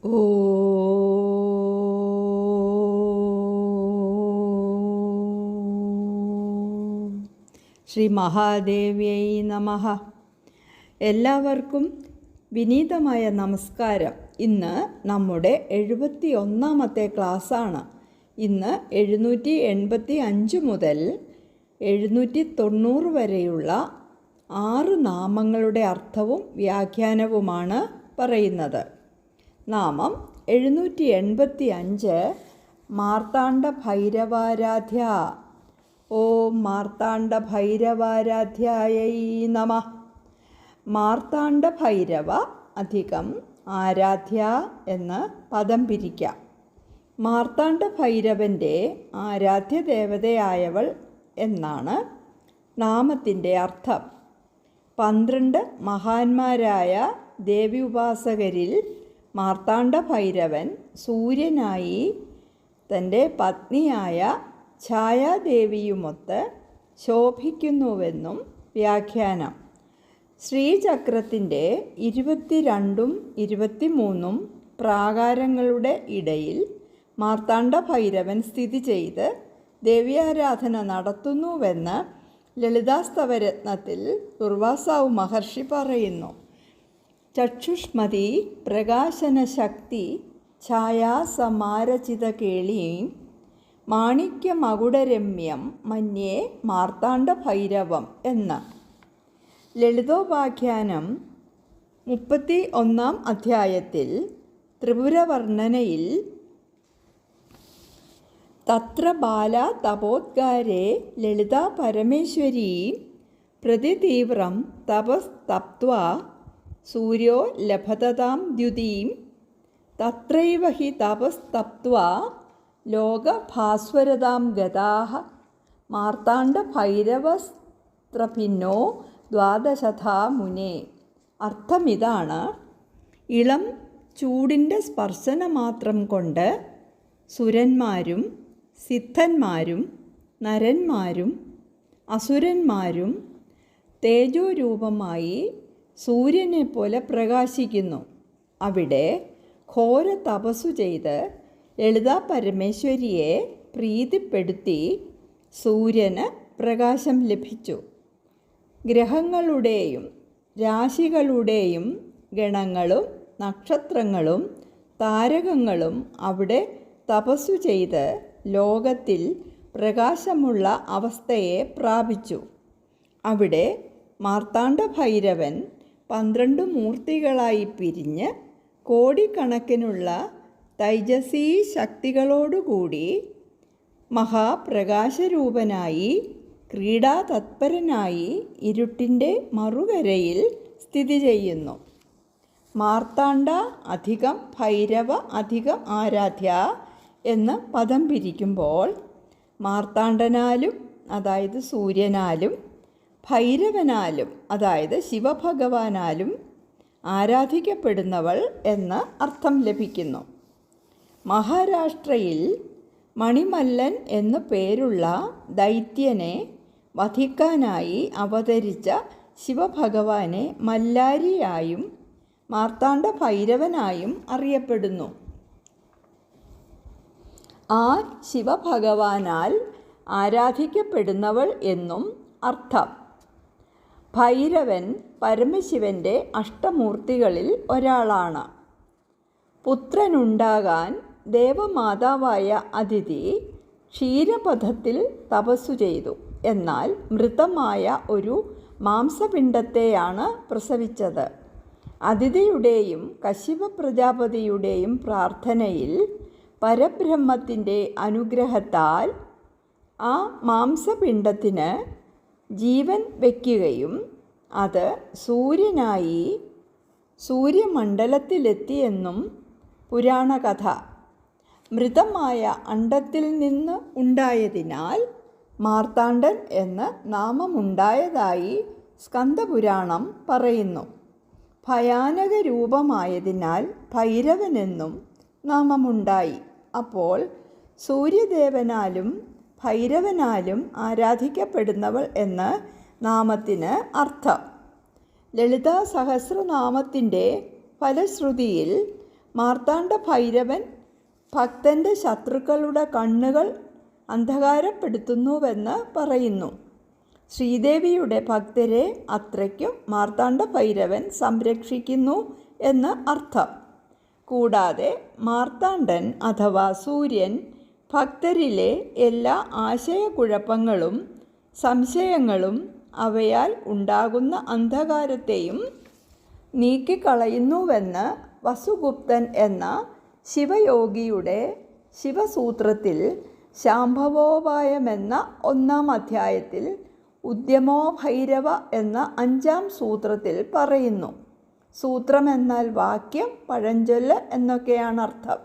ഓ ശ്രീ മഹാദേവ്യൈ നമഃ. എല്ലാവർക്കും വിനീതമായ നമസ്കാരം. ഇന്ന് നമ്മുടെ 71ാമത്തെ ക്ലാസ്സാണ്. ഇന്ന് 785 മുതൽ 790 വരെയുള്ള 6 നാമങ്ങളുടെ അർത്ഥവും വ്യാഖ്യാനവുമാണ് പറയുന്നത്. നാമം 785 മാർത്താണ്ഡ ഭൈരവാരാധ്യ. ഓം മാർത്താണ്ഡ ഭൈരവാരാധ്യായൈ നമഃ. മാർത്താണ്ഡ ഭൈരവ അധികം ആരാധ്യ എന്ന് പദം പിരിക്കാം. മാർത്താണ്ഡ ഭൈരവൻ്റെ ആരാധ്യ ദേവതയായവൾ എന്നാണ് നാമത്തിൻ്റെ അർത്ഥം. 12 മഹാന്മാരായ ദേവി ഉപാസകരിൽ മാർത്താണ്ഡ ഭൈരവൻ സൂര്യനായി തൻ്റെ പത്നിയായ ഛായാദേവിയുമൊത്ത് ശോഭിക്കുന്നുവെന്നും വ്യാഖ്യാനം. ശ്രീചക്രത്തിൻ്റെ 22ഉം 23ഉം പ്രാകാരങ്ങളുടെ ഇടയിൽ മാർത്താണ്ഡ ഭൈരവൻ സ്ഥിതി ചെയ്ത് ദേവ്യാരാധന നടത്തുന്നുവെന്ന് ലളിതാസ്തവരത്നത്തിൽ ദുർവാസാവ് മഹർഷി പറയുന്നു. ചക്ഷുഷ്മതി പ്രകാശനശക്തി ഛായാസമാരചിതകേളീം മാണിക്യമകുടരമ്യം മന്യേ മാർത്താണ്ഡ ഭൈരവം എന്ന്. ലളിതോപാഖ്യാനം 31ാം അധ്യായത്തിൽ ത്രിപുരവർണ്ണനയിൽ തത്ര ബാല തപോദ്ഗാരേ ലളിതാ പരമേശ്വരീ പ്രതിതീവ്രം തപസ്തപ്ത്വാ സൂര്യോ ലഭതതാം ദ്യുതീം തത്രൈവ ഹി തപസ്തപ്ത്വാ ലോകഭാസ്വരതാം ഗതാഃ മാർത്താണ്ഡ ഭൈരവസ്ത്രഭിന്നോ ദ്വാദശഥാ മുനേ. അർത്ഥമിതാണ്: ഇളം ചൂടിൻ്റെ സ്പർശനമാത്രം കൊണ്ട് സുരന്മാരും സിദ്ധന്മാരും നരന്മാരും അസുരന്മാരും തേജോരൂപമായി സൂര്യനെ പോലെ പ്രകാശിക്കുന്നു. അവിടെ ഘോര തപസ്സു ചെയ്ത് ലളിതാ പരമേശ്വരിയെ പ്രീതിപ്പെടുത്തി സൂര്യന് പ്രകാശം ലഭിച്ചു. ഗ്രഹങ്ങളുടെയും രാശികളുടെയും ഗണങ്ങളും നക്ഷത്രങ്ങളും താരകങ്ങളും അവിടെ തപസ്സു ചെയ്ത് ലോകത്തിൽ പ്രകാശമുള്ള അവസ്ഥയെ പ്രാപിച്ചു. അവിടെ മാർത്താണ്ഡ ഭൈരവൻ 12 മൂർത്തികളായി പിരിഞ്ഞ് കോടിക്കണക്കിനുള്ള തൈജസീ ശക്തികളോടുകൂടി മഹാപ്രകാശരൂപനായി ക്രീഡാതത്പരനായി ഇരുട്ടിൻ്റെ മറുകരയിൽ സ്ഥിതി ചെയ്യുന്നു. മാർത്താണ്ഡ അധികം ഭൈരവ അധികം ആരാധ്യ എന്ന് പദം പിരിക്കുമ്പോൾ മാർത്താണ്ഡനാലും അതായത് സൂര്യനാലും ഭൈരവനാലും അതായത് ശിവഭഗവാനാലും ആരാധിക്കപ്പെടുന്നവൾ എന്ന് അർത്ഥം ലഭിക്കുന്നു. മഹാരാഷ്ട്രയിൽ മണിമല്ലൻ എന്നു പേരുള്ള ദൈത്യനെ വധിക്കാനായി അവതരിച്ച ശിവഭഗവാനെ മല്ലാരിയായും മാർത്താണ്ഡ ഭൈരവനായും അറിയപ്പെടുന്നു. ആ ശിവഭഗവാനാൽ ആരാധിക്കപ്പെടുന്നവൾ എന്നും അർത്ഥം. ഭൈരവൻ പരമശിവൻ്റെ അഷ്ടമൂർത്തികളിൽ ഒരാളാണ്. പുത്രനുണ്ടാകാൻ ദേവമാതാവായ അദിതി ക്ഷീരപഥത്തിൽ തപസ്സു ചെയ്തു. എന്നാൽ മൃതമായ ഒരു മാംസപിണ്ഡത്തെയാണ് പ്രസവിച്ചത്. അദിതിയുടെയും കശ്യപ പ്രജാപതിയുടെയും പ്രാർത്ഥനയിൽ പരബ്രഹ്മത്തിൻ്റെ അനുഗ്രഹത്താൽ ആ മാംസപിണ്ഡത്തിന് ജീവൻ വയ്ക്കുകയും അത് സൂര്യനായി സൂര്യമണ്ഡലത്തിലെത്തിയെന്നും പുരാണകഥ. മൃതമായ അണ്ഡത്തിൽ നിന്ന് ഉണ്ടായതിനാൽ മാർത്താണ്ഡൻ എന്ന് നാമമുണ്ടായതായി സ്കന്ദപുരാണം പറയുന്നു. ഭയാനക രൂപമായതിനാൽ ഭൈരവനെന്നും നാമമുണ്ടായി. അപ്പോൾ സൂര്യദേവനാലും ഭൈരവനാലും ആരാധിക്കപ്പെടുന്നവൾ എന്ന് നാമത്തിന് അർത്ഥം. ലളിതാ സഹസ്രനാമത്തിൻ്റെ ഫലശ്രുതിയിൽ മാർത്താണ്ഡ ഭൈരവൻ ഭക്തൻ്റെ ശത്രുക്കളുടെ കണ്ണുകൾ അന്ധകാരപ്പെടുത്തുന്നുവെന്ന് പറയുന്നു. ശ്രീദേവിയുടെ ഭക്തരെ അത്രയ്ക്കും മാർത്താണ്ഡ ഭൈരവൻ സംരക്ഷിക്കുന്നു എന്ന് അർത്ഥം. കൂടാതെ മാർത്താണ്ഡൻ അഥവാ സൂര്യൻ ഭക്തരിലെ എല്ലാ ആശയക്കുഴപ്പങ്ങളും സംശയങ്ങളും അവയാൽ ഉണ്ടാകുന്ന അന്ധകാരത്തെയും നീക്കിക്കളയുന്നുവെന്ന് വസുഗുപ്തൻ എന്ന ശിവയോഗിയുടെ ശിവസൂത്രത്തിൽ ശാംഭവോപായമെന്ന 1-ാം അധ്യായത്തിൽ ഉദ്യമോ ഭൈരവ എന്ന 5-ാം സൂത്രത്തിൽ പറയുന്നു. സൂത്രം എന്നാൽ വാക്യം, പഴഞ്ചൊല്ല് എന്നൊക്കെയാണ് അർത്ഥം.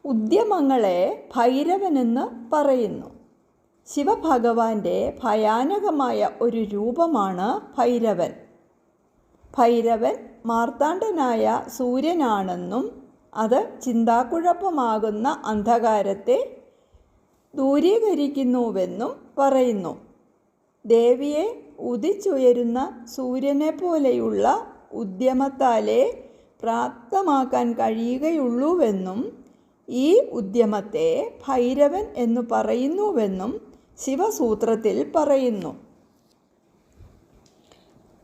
ഉദ്യമങ്ങളെ ഭൈരവനെന്ന് പറയുന്നു. ശിവഭഗവാന്റെ ഭയാനകമായ ഒരു രൂപമാണ് ഭൈരവൻ. ഭൈരവൻ മാർത്താണ്ഡനായ സൂര്യനാണെന്നും അത് ചിന്താക്കുഴപ്പമാകുന്ന അന്ധകാരത്തെ ദൂരീകരിക്കുന്നുവെന്നും പറയുന്നു. ദേവിയെ ഉദിച്ചുയരുന്ന സൂര്യനെ പോലെയുള്ള ഉദ്യമത്താലേ പ്രാപ്തമാക്കാൻ കഴിയുകയുള്ളൂവെന്നും ഈ ഉദ്യമത്തെ ഭൈരവൻ എന്നു പറയുന്നുവെന്നും ശിവസൂത്രത്തിൽ പറയുന്നു.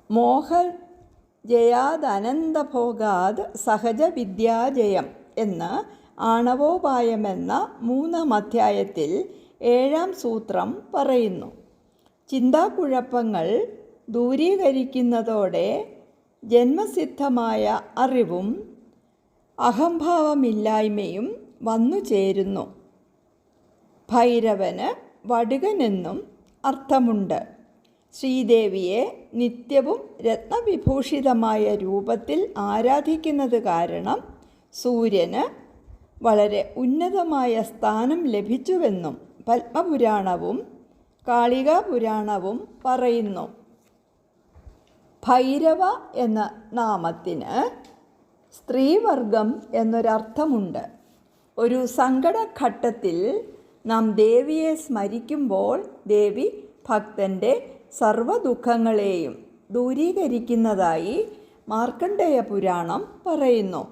മോഹ ജയാദനന്തഭോഗാത് സഹജ വിദ്യാജയം എന്ന് ആണവോപായമെന്ന 3-ാം അധ്യായത്തിൽ 7-ാം സൂത്രം പറയുന്നു. ചിന്താക്കുഴപ്പങ്ങൾ ദൂരീകരിക്കുന്നതോടെ ജന്മസിദ്ധമായ അറിവും അഹംഭാവമില്ലായ്മയും വന്നു ചേരുന്നു. ഭൈരവന് വടുകനെന്നും അർത്ഥമുണ്ട്. ശ്രീദേവിയെ നിത്യവും രത്നവിഭൂഷിതമായ രൂപത്തിൽ ആരാധിക്കുന്നത് കാരണം സൂര്യന് വളരെ ഉന്നതമായ സ്ഥാനം ലഭിച്ചുവെന്നും പത്മപുരാണവും കാളികാപുരാണവും പറയുന്നു. ഭൈരവ എന്ന നാമത്തിന് സ്ത്രീവർഗം എന്നൊരർത്ഥമുണ്ട്. ഒരു സങ്കടഘട്ടത്തിൽ നാം ദേവിയെ സ്മരിക്കുമ്പോൾ ദേവി ഭക്തൻ്റെ സർവ്വദുഃഖങ്ങളെയും ദൂരീകരിക്കുന്നതായി മാർക്കണ്ഡേയ പുരാണം പറയുന്നു.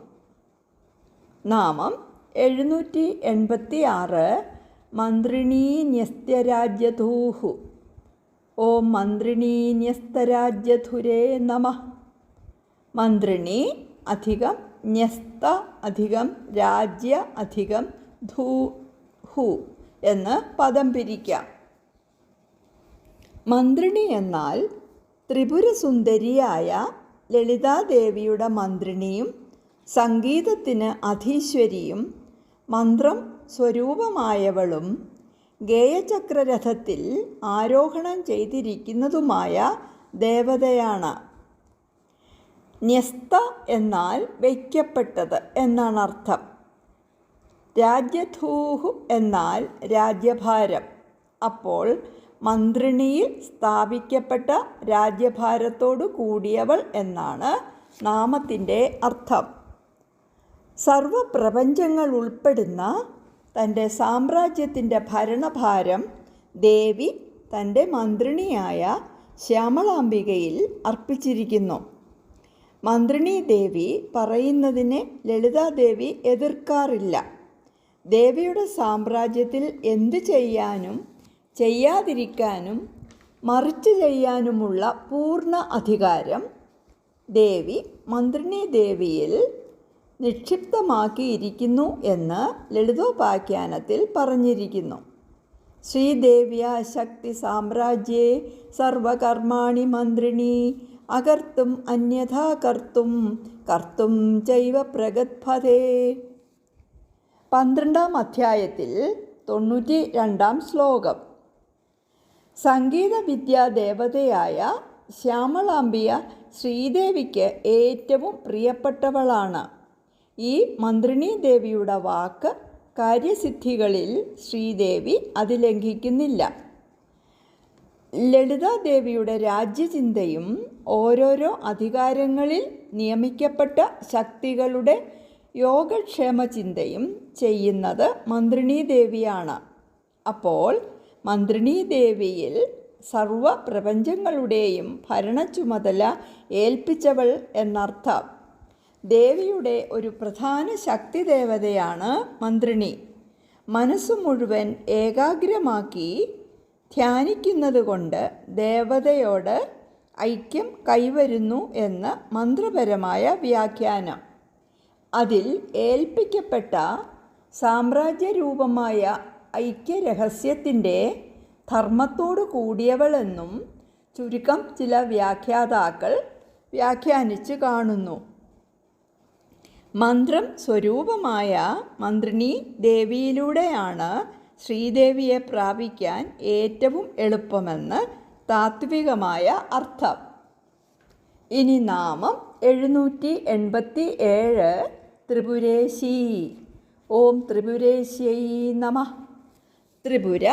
നാമം 786 മന്ത്രിണീന്യസ്ത്യരാജ്യധൂഹു. ഓം മന്ത്രിണീന്യസ്തരാജ്യധുരേ നമഃ. മന്ത്രിണി അധികം ന്യസ്ത അധികം രാജ്യ അധികം ധൂഹു എന്ന് പദം പിരിക്കാം. മന്ത്രിണി എന്നാൽ ത്രിപുരസുന്ദരിയായ ലളിതാദേവിയുടെ മന്ത്രിണിയും സംഗീതത്തിന് അധീശ്വരിയും മന്ത്രം സ്വരൂപമായവളും ഗേയചക്രരഥത്തിൽ ആരോഹണം ചെയ്തിരിക്കുന്നതുമായ ദേവതയാണ്. ന്യസ്ത എന്നാൽ വയ്ക്കപ്പെട്ടത് എന്നാണ് അർത്ഥം. രാജ്യധൂഹു എന്നാൽ രാജ്യഭാരം. അപ്പോൾ മന്ത്രിണിയിൽ സ്ഥാപിക്കപ്പെട്ട രാജ്യഭാരത്തോടു കൂടിയവൾ എന്നാണ് നാമത്തിൻ്റെ അർത്ഥം. സർവപ്രപഞ്ചങ്ങൾ ഉൾപ്പെടുന്ന തൻ്റെ സാമ്രാജ്യത്തിൻ്റെ ഭരണഭാരം ദേവി തൻ്റെ മന്ത്രിണിയായ ശ്യാമളാംബികയിൽ അർപ്പിച്ചിരിക്കുന്നു. മന്ത്രിണി ദേവി പറയുന്നതിനെ ലളിതാദേവി എതിർക്കാറില്ല. ദേവിയുടെ സാമ്രാജ്യത്തിൽ എന്തു ചെയ്യാനും ചെയ്യാതിരിക്കാനും മറിച്ച് ചെയ്യാനുമുള്ള പൂർണ്ണ അധികാരം ദേവി മന്ത്രിണി ദേവിയിൽ നിക്ഷിപ്തമാക്കിയിരിക്കുന്നു എന്ന് ലളിതോപാഖ്യാനത്തിൽ പറഞ്ഞിരിക്കുന്നു. ശ്രീദേവ്യാ ശക്തി സാമ്രാജ്യേ സർവകർമാണി മന്ത്രിണി അകർത്തും അന്യഥാ കർത്തും കർത്തും ചൈവ പ്രഗത്ഭതേ. 12-ാം അധ്യായത്തിൽ 92-ാം ശ്ലോകം. സംഗീത വിദ്യാദേവതയായ ശ്യാമളാംബിക ശ്രീദേവിക്ക് ഏറ്റവും പ്രിയപ്പെട്ടവളാണ്. ഈ മന്ത്രിണി ദേവിയുടെ വാക്ക് കാര്യസിദ്ധികളിൽ ശ്രീദേവി അത് ലംഘിക്കുന്നില്ല. ലളിതാദേവിയുടെ രാജ്യചിന്തയും ഓരോരോ അധികാരങ്ങളിൽ നിയമിക്കപ്പെട്ട ശക്തികളുടെ യോഗക്ഷേമ ചിന്തയും ചെയ്യുന്നത് മന്ത്രിണി ദേവിയാണ്. അപ്പോൾ മന്ത്രിണി ദേവിയിൽ സർവ പ്രപഞ്ചങ്ങളുടെയും ഭരണച്ചുമതല ഏൽപ്പിച്ചവൾ എന്നർത്ഥം. ദേവിയുടെ ഒരു പ്രധാന ശക്തി ദേവതയാണ് മന്ത്രിണി. മനസ്സു മുഴുവൻ ഏകാഗ്രമാക്കി ധ്യാനിക്കുന്നത് കൊണ്ട് ദേവതയോട് ഐക്യം കൈവരുന്നു എന്ന് മന്ത്രപരമായ വ്യാഖ്യാനം. അതിൽ ഏൽപ്പിക്കപ്പെട്ട സാമ്രാജ്യരൂപമായ ഐക്യരഹസ്യത്തിൻ്റെ ധർമ്മത്തോടു കൂടിയവളെന്നും ചുരുക്കം ചില വ്യാഖ്യാതാക്കൾ വ്യാഖ്യാനിച്ച് കാണുന്നു. മന്ത്രം സ്വരൂപമായ മന്ത്രിണി ദേവിയിലൂടെയാണ് ശ്രീദേവിയെ പ്രാപിക്കാൻ ഏറ്റവും എളുപ്പമെന്ന് താത്വികമായ അർത്ഥം. ഇനി നാമം 787 ത്രിപുരേശി. ഓം ത്രിപുരേശ്യൈ നമഃ. ത്രിപുര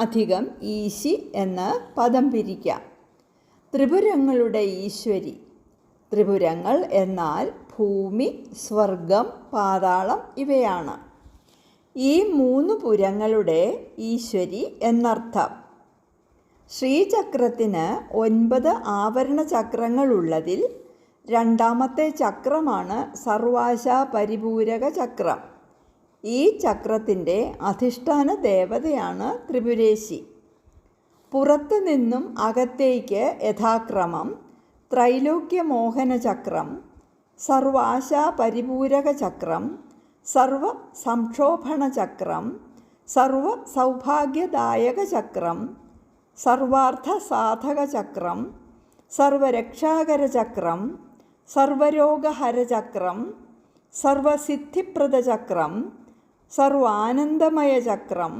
അധികം ഈശി എന്ന് പദം പിരിക്കാം. ത്രിപുരങ്ങളുടെ ഈശ്വരി. ത്രിപുരങ്ങൾ എന്നാൽ ഭൂമി, സ്വർഗം, പാതാളം ഇവയാണ്. ഈ 3 പുരങ്ങളുടെ ഈശ്വരി എന്നർത്ഥം. ശ്രീചക്രത്തിന് 9 ആവരണ ചക്രങ്ങളുള്ളതിൽ രണ്ടാമത്തെ ചക്രമാണ് സർവാശാ പരിപൂരക ചക്രം. ഈ ചക്രത്തിൻ്റെ അധിഷ്ഠാന ദേവതയാണ് ത്രിപുരേശി. പുറത്തു നിന്നും അകത്തേക്ക് യഥാക്രമം ത്രൈലോക്യമോഹന ചക്രം, സർവാശാ പരിപൂരക ചക്രം, സർവ സംക്ഷോഭണ ചക്രം, സർവ സൗഭാഗ്യദായക ചക്രം, സർവാർത്ഥ സാധക ചക്രം, സർവരക്ഷാകര ചക്രം, സർവരോഗഹര ചക്രം, സർവസിദ്ധിപ്രദ ചക്രം, സർവാനന്ദമയ ചക്രം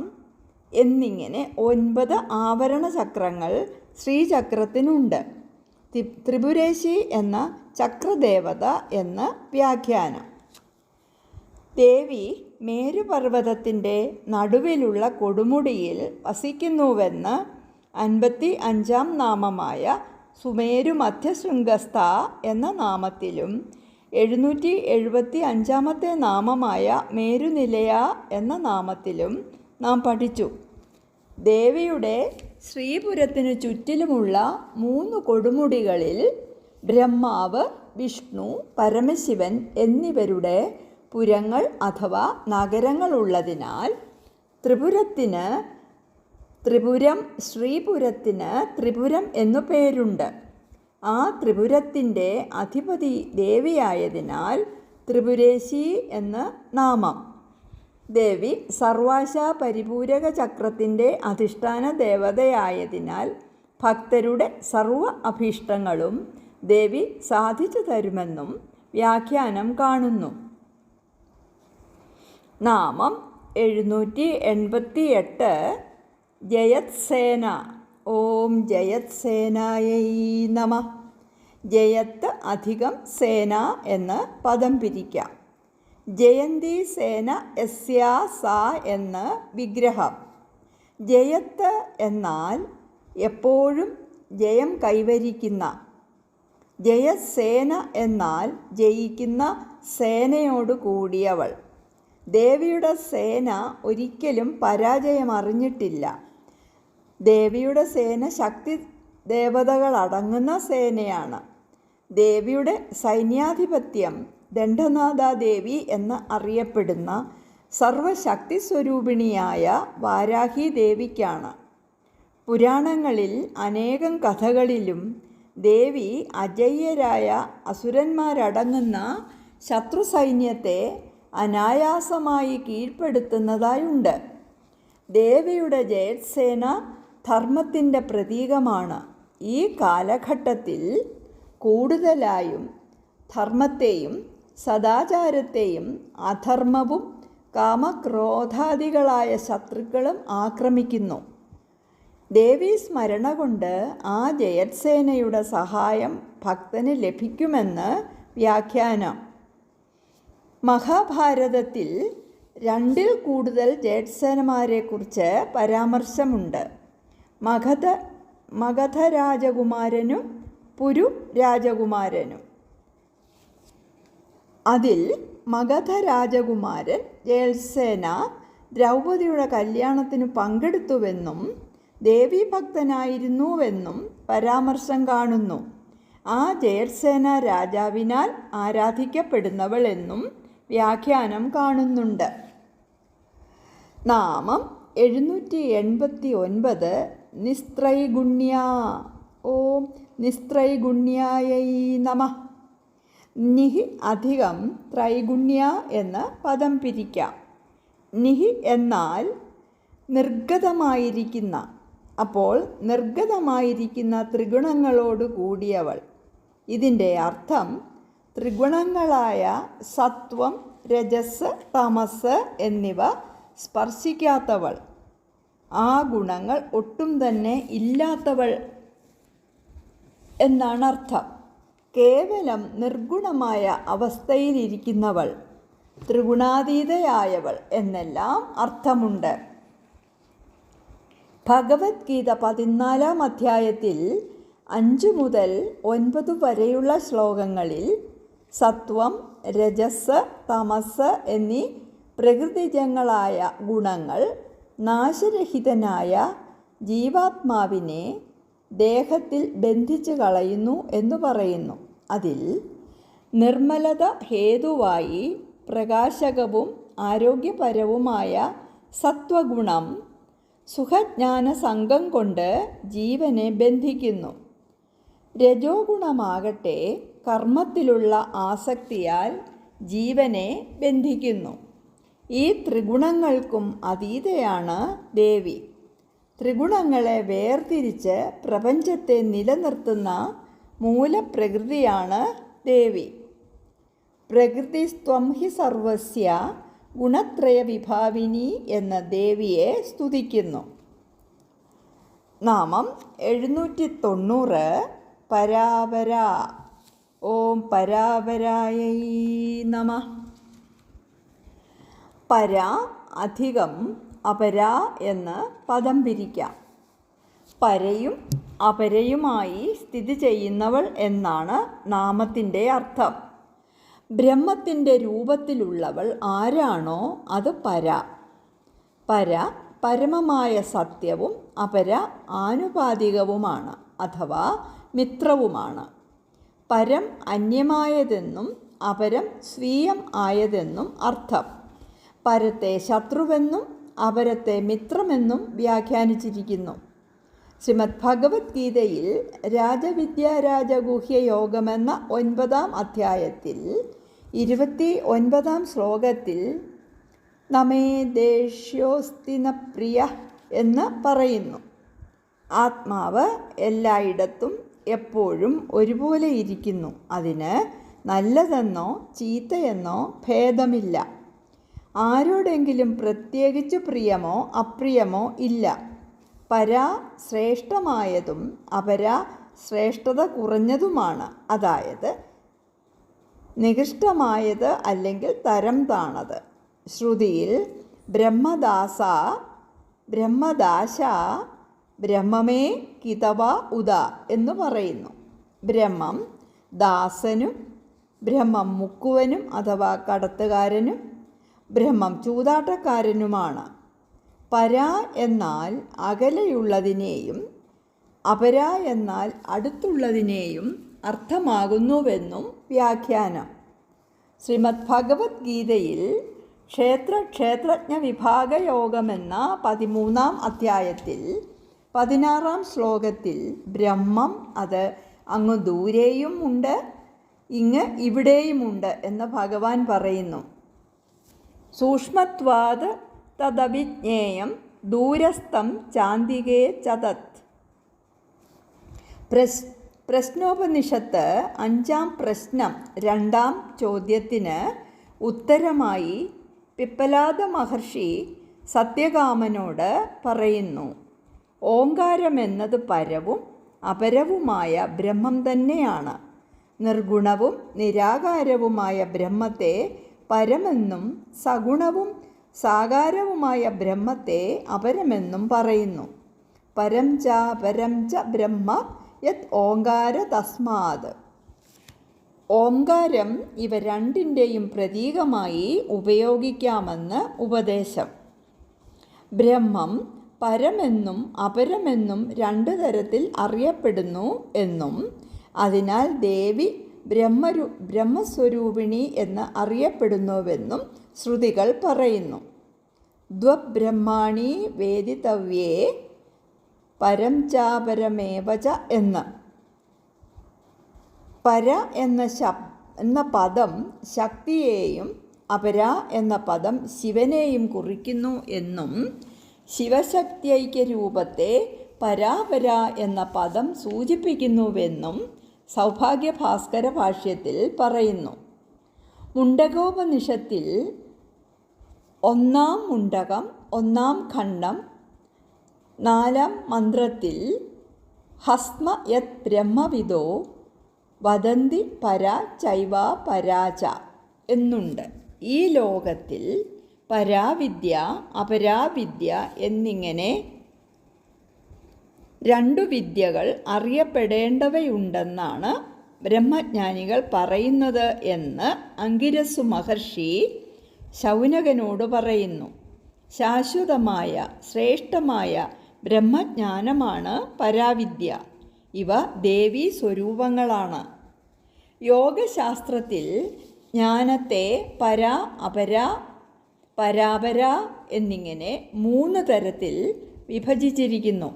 എന്നിങ്ങനെ 9 ആവരണ ചക്രങ്ങൾ ശ്രീചക്രത്തിനുണ്ട്. ത്രിപുരേശി എന്ന ചക്രദേവത എന്ന് വ്യാഖ്യാനം. ദേവി മേരുപർവ്വതത്തിൻ്റെ നടുവിലുള്ള കൊടുമുടിയിൽ വസിക്കുന്നുവെന്ന് 55-ാം നാമമായ സുമേരു മധ്യശൃംഗസ്ഥ എന്ന നാമത്തിലും 775-ാമത്തെ നാമമായ മേരുനിലയ എന്ന നാമത്തിലും നാം പഠിച്ചു. ദേവിയുടെ ശ്രീപുരത്തിനു ചുറ്റിലുമുള്ള 3 കൊടുമുടികളിൽ ബ്രഹ്മാവ്, വിഷ്ണു, പരമശിവൻ എന്നിവരുടെ പുരങ്ങൾ അഥവാ നഗരങ്ങളുള്ളതിനാൽ ശ്രീപുരത്തിന് ത്രിപുരം എന്നു പേരുണ്ട്. ആ ത്രിപുരത്തിൻ്റെ അധിപതി ദേവിയായതിനാൽ ത്രിപുരേശി എന്ന് നാമം. ദേവി സർവാശാ പരിപൂരക ചക്രത്തിൻ്റെ അധിഷ്ഠാന ദേവതയായതിനാൽ ഭക്തരുടെ സർവ അഭീഷ്ടങ്ങളും ദേവി സാധിച്ചു തരുമെന്നും വ്യാഖ്യാനം കാണുന്നു. നാമം 788 ജയത്സേന. ഓം ജയത്സേനായൈ നമഃ. ജയത്ത് അധികം സേന എന്ന് പദം പിരിക്കാം. ജയന്തി സേന യസ്യാ സാ എന്ന് വിഗ്രഹം. ജയത്ത് എന്നാൽ എപ്പോഴും ജയം കൈവരിക്കുന്ന. ജയസേന എന്നാൽ ജയിക്കുന്ന സേനയോട് കൂടിയവൾ. ദേവിയുടെ സേന ഒരിക്കലും പരാജയമറിഞ്ഞിട്ടില്ല. ദേവിയുടെ സേന ശക്തി ദേവതകളടങ്ങുന്ന സേനയാണ്. ദേവിയുടെ സൈന്യാധിപത്യം ദണ്ഡനാഥാദേവി എന്ന് അറിയപ്പെടുന്ന സർവശക്തി സ്വരൂപിണിയായ വാരാഹി ദേവിക്കാണ്. പുരാണങ്ങളിൽ അനേകം കഥകളിലും ദേവി അജയ്യരായ അസുരന്മാരടങ്ങുന്ന ശത്രു സൈന്യത്തെ അനായാസമായി കീഴ്പ്പെടുത്തുന്നതായുണ്ട്. ദേവിയുടെ ജയത്സേന ധർമ്മത്തിൻ്റെ പ്രതീകമാണ്. ഈ കാലഘട്ടത്തിൽ കൂടുതലായും ധർമ്മത്തെയും സദാചാരത്തെയും അധർമ്മവും കാമക്രോധാദികളായ ശത്രുക്കളും ആക്രമിക്കുന്നു. ദേവീ സ്മരണ കൊണ്ട് ആ ജയത്സേനയുടെ സഹായം ഭക്തന് ലഭിക്കുമെന്ന് വ്യാഖ്യാനം. മഹാഭാരതത്തിൽ 2-ൽ കൂടുതൽ ജയത്സേനമാരെക്കുറിച്ച് പരാമർശമുണ്ട്. മഗധ രാജകുമാരനും പുരു രാജകുമാരനും. അതിൽ മഗധ രാജകുമാരൻ ജയത്സേന ദ്രൗപദിയുടെ കല്യാണത്തിന് പങ്കെടുത്തുവെന്നും ദേവീഭക്തനായിരുന്നുവെന്നും പരാമർശം കാണുന്നു. ആ ജയർസേന രാജാവിനാൽ ആരാധിക്കപ്പെടുന്നവൾ എന്നും വ്യാഖ്യാനം കാണുന്നുണ്ട്. നാമം 789 നിസ്ത്രൈഗുണ്യ. ഓം നിസ്ത്രൈഗുണ്യായൈ നമഃ. നിഹി അധികം ത്രൈഗുണ്യ എന്ന് പദം പിരിക്കാം. നിഹി എന്നാൽ നിർഗതമായിരിക്കുന്ന, അപ്പോൾ നിർഗതമായിരിക്കുന്ന ത്രിഗുണങ്ങളോട് കൂടിയവൾ. ഇതിൻ്റെ അർത്ഥം ത്രിഗുണങ്ങളായ സത്വം, രജസ്, തമസ് എന്നിവ സ്പർശിക്കാത്തവൾ, ആ ഗുണങ്ങൾ ഒട്ടും തന്നെ ഇല്ലാത്തവൾ എന്നാണ് അർത്ഥം. കേവലം നിർഗുണമായ അവസ്ഥയിലിരിക്കുന്നവൾ, ത്രിഗുണാതീതയായവൾ എന്നെല്ലാം അർത്ഥമുണ്ട്. ഭഗവത്ഗീത 14-ാം അധ്യായത്തിൽ 5 മുതൽ 9 വരെയുള്ള ശ്ലോകങ്ങളിൽ സത്വം, രജസ്, തമസ് എന്നീ പ്രകൃതിജങ്ങളായ ഗുണങ്ങൾ നാശരഹിതനായ ജീവാത്മാവിനെ ദേഹത്തിൽ ബന്ധിച്ചു കളയുന്നു എന്ന് പറയുന്നു. അതിൽ നിർമ്മലത ഹേതുവായി പ്രകാശകവും ആരോഗ്യപരവുമായ സത്വഗുണം സുഖജ്ഞാന സംഘം കൊണ്ട് ജീവനെ ബന്ധിക്കുന്നു. രജോ ഗുണമാകട്ടെ കർമ്മത്തിലുള്ള ആസക്തിയാൽ ജീവനെ ബന്ധിക്കുന്നു. ഈ ത്രിഗുണങ്ങൾക്കും അതീതയാണ് ദേവി. ത്രിഗുണങ്ങളെ വേർതിരിച്ച് പ്രപഞ്ചത്തെ നിലനിർത്തുന്ന മൂലപ്രകൃതിയാണ് ദേവി. പ്രകൃതിസ്ത്വം ഹി സർവസ്യ ഗുണത്രയ വിഭാവിനി എന്ന ദേവിയെ സ്തുതിക്കുന്നു. നാമം 790 പരാപര. ഓം പരാപരായൈ നമഃ. പര അധികം അപര എന്ന് പദം പിരിക്കാം. പരയും അപരയുമായി സ്ഥിതി ചെയ്യുന്നവൾ എന്നാണ് നാമത്തിൻ്റെ അർത്ഥം. ബ്രഹ്മത്തിൻ്റെ രൂപത്തിലുള്ളവൾ ആരാണോ അത് പര. പര പരമമായ സത്യവും അപര ആനുപാതികവുമാണ് അഥവാ മിത്രവുമാണ്. പരം അന്യമായതെന്നും അപരം സ്വീയം ആയതെന്നും അർത്ഥം. പരത്തെ ശത്രുവെന്നും അപരത്തെ മിത്രമെന്നും വ്യാഖ്യാനിച്ചിരിക്കുന്നു. ശ്രീമദ് ഭഗവത്ഗീതയിൽ രാജവിദ്യാരാജഗുഹ്യ യോഗമെന്ന 9-ാം അധ്യായത്തിൽ 29-ാം ശ്ലോകത്തിൽ നമേ ദേഷ്യോസ്തി ന പ്രിയ എന്ന് പറയുന്നു. ആത്മാവ് എല്ലായിടത്തും എപ്പോഴും ഒരുപോലെ ഇരിക്കുന്നു. അതിന് നല്ലതെന്നോ ചീത്തയെന്നോ ഭേദമില്ല. ആരോടെങ്കിലും പ്രത്യേകിച്ച് പ്രിയമോ അപ്രിയമോ ഇല്ല. പര ശ്രേഷ്ഠമായതും അപര ശ്രേഷ്ഠത കുറഞ്ഞതുമാണ്. അതായത് നികൃഷ്ടമായത് അല്ലെങ്കിൽ തരം താണത്. ശ്രുതിയിൽ ബ്രഹ്മദാസ ബ്രഹ്മദാശ ബ്രഹ്മമേ കിതവ ഉദ എന്ന് പറയുന്നു. ബ്രഹ്മം ദാസനും ബ്രഹ്മം മുക്കുവനും അഥവാ കടത്തുകാരനും ബ്രഹ്മം ചൂതാട്ടക്കാരനുമാണ്. പര എന്നാൽ അകലെയുള്ളതിനെയും അപര എന്നാൽ അടുത്തുള്ളതിനെയും അർത്ഥമാകുന്നുവെന്നും വ്യാഖ്യാനം. ശ്രീമദ് ഭഗവത്ഗീതയിൽ ക്ഷേത്രജ്ഞ വിഭാഗയോഗമെന്ന 13-ാം അധ്യായത്തിൽ 16-ാം ശ്ലോകത്തിൽ ബ്രഹ്മം അത് അങ്ങ് ദൂരെയും ഉണ്ട്, ഇങ്ങ് ഇവിടെയുമുണ്ട് എന്ന് ഭഗവാൻ പറയുന്നു. സൂക്ഷ്മത്വാത് തദവിജ്ഞേയം ദൂരസ്ഥം ചാന്തികേ ചതത്. പ്രശ്നോപനിഷത്ത് 5-ാം പ്രശ്നം 2-ാം ചോദ്യത്തിന് ഉത്തരമായി പിപ്പലാദ മഹർഷി സത്യകാമനോട് പറയുന്നു, ഓങ്കാരമെന്നത് പരവും അപരവുമായ ബ്രഹ്മം തന്നെയാണ്. നിർഗുണവും നിരാകാരവുമായ ബ്രഹ്മത്തെ പരമെന്നും സഗുണവും സാകാരവുമായ ബ്രഹ്മത്തെ അപരമെന്നും പറയുന്നു. പരം ച ബ്രഹ്മ യത് ഓങ്കാര തസ്മാത്. ഓങ്കാരം ഇവ രണ്ടിൻ്റെയും പ്രതീകമായി ഉപയോഗിക്കാമെന്ന് ഉപദേശം. ബ്രഹ്മം പരമെന്നും അപരമെന്നും 2 തരത്തിൽ അറിയപ്പെടുന്നു എന്നും അതിനാൽ ദേവി ബ്രഹ്മസ്വരൂപിണി എന്ന് അറിയപ്പെടുന്നുവെന്നും ശ്രുതികൾ പറയുന്നു. ദ്വബ്രഹ്മാണി വേദിതവ്യേ പരം ചാപരമേവച എന്ന്. പര എന്ന പദം ശക്തിയെയും അപര എന്ന പദം ശിവനെയും കുറിക്കുന്നു എന്നും ശിവശക്തിഐക്യ രൂപത്തെ പരാപര എന്ന പദം സൂചിപ്പിക്കുന്നുവെന്നും സൗഭാഗ്യഭാസ്കര ഭാഷ്യത്തിൽ പറയുന്നു. മുണ്ടകോപനിഷത്തിൽ 1-ാം മുണ്ടകം 1-ാം ഖണ്ഡം 4-ാം മന്ത്രത്തിൽ ഹസ്മ യത് ബ്രഹ്മവിദോ വദന്തി പരാ ചൈവ പരാച എന്നുണ്ട്. ഈ ലോകത്തിൽ പരാവിദ്യ അപരാവിദ്യ എന്നിങ്ങനെ 2 വിദ്യകൾ അറിയപ്പെടേണ്ടവയുണ്ടെന്നാണ് ബ്രഹ്മജ്ഞാനികൾ പറയുന്നത് എന്ന് അങ്കിരസു മഹർഷി ശൗനകനോട് പറയുന്നു. ശാശ്വതമായ ശ്രേഷ്ഠമായ ബ്രഹ്മജ്ഞാനമാണ് പരാവിദ്യ. ഇവ ദേവീ സ്വരൂപങ്ങളാണ്. യോഗശാസ്ത്രത്തിൽ ജ്ഞാനത്തെ പര അപര പരാപര എന്നിങ്ങനെ 3 തരത്തിൽ വിഭജിച്ചിരിക്കുന്നു.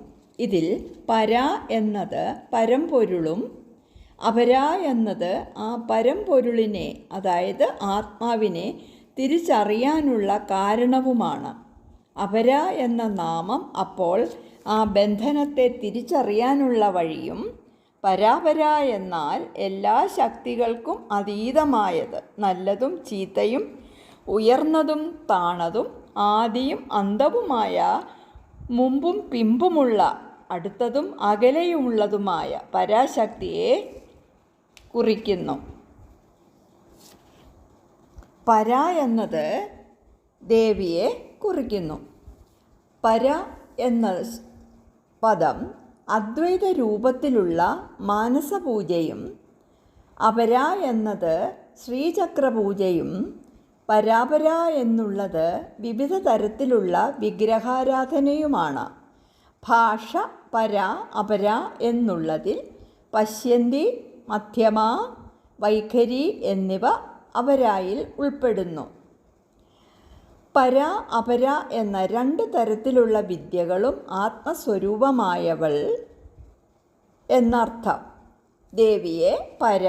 ഇതിൽ പര എന്നത് പരമ്പൊരുളും അപര എന്നത് ആ പരമ്പൊരുളിനെ, അതായത് ആത്മാവിനെ തിരിച്ചറിയാനുള്ള കാരണവുമാണ്. അപര എന്ന നാമം അപ്പോൾ ആ ബന്ധനത്തെ തിരിച്ചറിയാനുള്ള വഴിയും, പരാപര എന്നാൽ എല്ലാ ശക്തികൾക്കും അതീതമായത്, നല്ലതും ചീത്തയും ഉയർന്നതും താണതും ആദിയും അന്തവുമായ, മുമ്പും പിമ്പുമുള്ള, അടുത്തതും അകലെയുമുള്ളതുമായ പരാശക്തിയെ കുറിക്കുന്നു. പര എന്നത് ദേവിയെ കുറിക്കുന്നു. പര എന്ന പദം അദ്വൈത രൂപത്തിലുള്ള മാനസപൂജയും അപര എന്നത് ശ്രീചക്രപൂജയും പരാപര എന്നുള്ളത് വിവിധ തരത്തിലുള്ള വിഗ്രഹാരാധനയുമാണ്. ഭാഷ പര അപര എന്നുള്ളതിൽ പശ്യന്തി, മധ്യമ, വൈഖരി എന്നിവ അപരായിൽ ഉൾപ്പെടുന്നു. പര അപര എന്ന 2 തരത്തിലുള്ള വിദ്യകളും ആത്മസ്വരൂപമായവൾ എന്നർത്ഥം. ദേവിയെ പര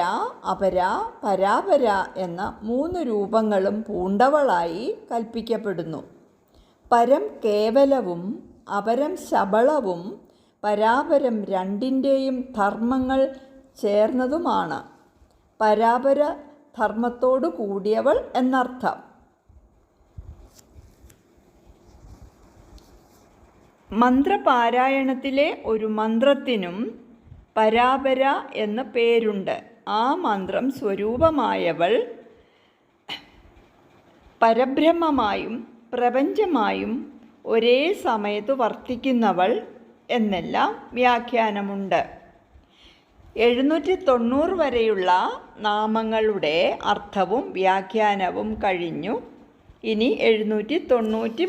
അപര പരാപര എന്ന 3 രൂപങ്ങളും പൂണ്ടവളായി കൽപ്പിക്കപ്പെടുന്നു. പരം കേവലവും അപരം ശബളവും പരാപരം 2ൻ്റെയും ധർമ്മങ്ങൾ ചേർന്നതുമാണ്. പരാപര ധർമ്മത്തോടു കൂടിയവൾ എന്നർത്ഥം. മന്ത്രപാരായണത്തിലെ ഒരു മന്ത്രത്തിനും പരാപര എന്ന് പേരുണ്ട്. ആ മന്ത്രം സ്വരൂപമായവൾ പരബ്രഹ്മമായും പ്രപഞ്ചമായും ഒരേ സമയത്ത് വർത്തിക്കുന്നവൾ എന്നെല്ലാം വ്യാഖ്യാനമുണ്ട്. 790 വരെയുള്ള നാമങ്ങളുടെ അർത്ഥവും വ്യാഖ്യാനവും കഴിഞ്ഞു. ഇനി 791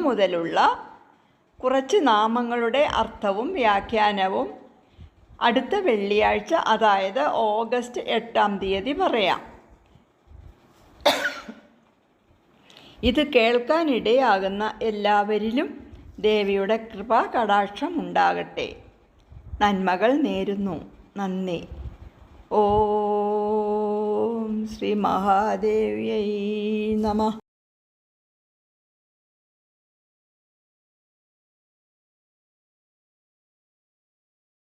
മുതലുള്ള കുറച്ച് നാമങ്ങളുടെ അർത്ഥവും വ്യാഖ്യാനവും അടുത്ത വെള്ളിയാഴ്ച, അതായത് ഓഗസ്റ്റ് 8-ാം തീയതി പറയാം. ഇത് കേൾക്കാനിടയാകുന്ന എല്ലാവരിലും ദേവിയുടെ കൃപാ കടാക്ഷം ഉണ്ടാകട്ടെ. നന്മകൾ നേരുന്നു. നന്ദി. ഓം ശ്രീ മഹാദേവ്യൈ നമഃ.